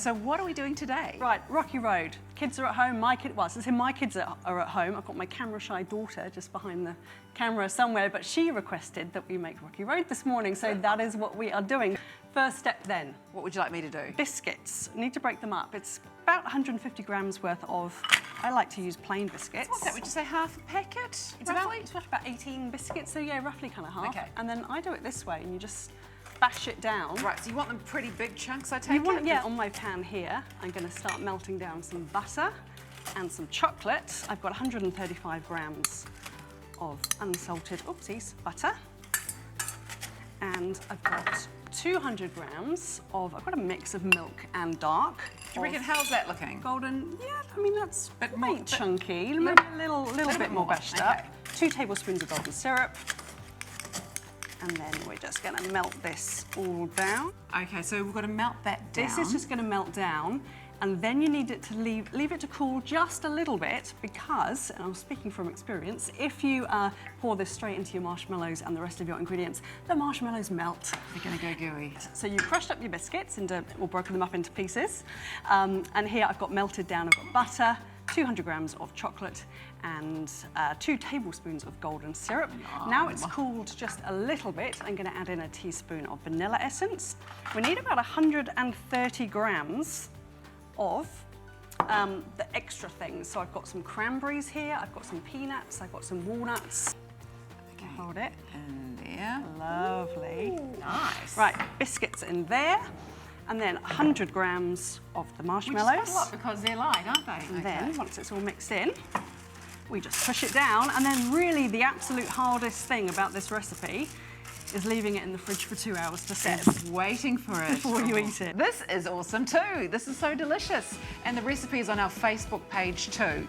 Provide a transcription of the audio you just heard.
so what are we doing today? Right, Rocky Road. Kids are at home, my kids are at home. I've got my camera shy daughter just behind the camera somewhere, but she requested that we make Rocky Road this morning, so that is what we are doing. First step then. What would you like me to do? Biscuits. Need to break them up. It's about 150 grams worth of, I like to use plain biscuits. What's that, would you say half a packet? It's about 18 biscuits, so yeah, roughly kind of half. Okay. And then I do it this way, and you just bash it down. Right, so you want them pretty big chunks, I take it? Yeah, on my pan here, I'm going to start melting down some butter and some chocolate. I've got 135 grams of unsalted, oopsies, butter. And I've got 200 grams of, I've got a mix of milk and dark. Do you reckon, how's that looking? Golden, yeah, I mean, that's Bit more, chunky, maybe a little bit more bashed up. okay. 2 tablespoons of golden syrup. And then we're just going to melt this all down. Okay, so we've got to melt that down. This is just going to melt down, and then you need it to leave it to cool just a little bit because, and I'm speaking from experience, if you pour this straight into your marshmallows and the rest of your ingredients, the marshmallows melt. They're going to go gooey. So you crushed up your biscuits or broken them up into pieces, and here I've got melted down, I've got butter, 200 grams of chocolate and 2 tablespoons of golden syrup. Now it's cooled just a little bit. I'm going to add in a teaspoon of vanilla essence. We need about 130 grams of the extra things. So I've got some cranberries here, I've got some peanuts, I've got some walnuts. Okay, hold it. In there. Lovely. Ooh, nice. Right, biscuits in there. And then 100 grams of the marshmallows. Which is quite a lot because they're light, aren't they? And then, once it's all mixed in, we just push it down. And then really the absolute hardest thing about this recipe is leaving it in the fridge for 2 hours to set. Just waiting for it. Before you eat it. This is awesome too. This is so delicious. And the recipe is on our Facebook page too.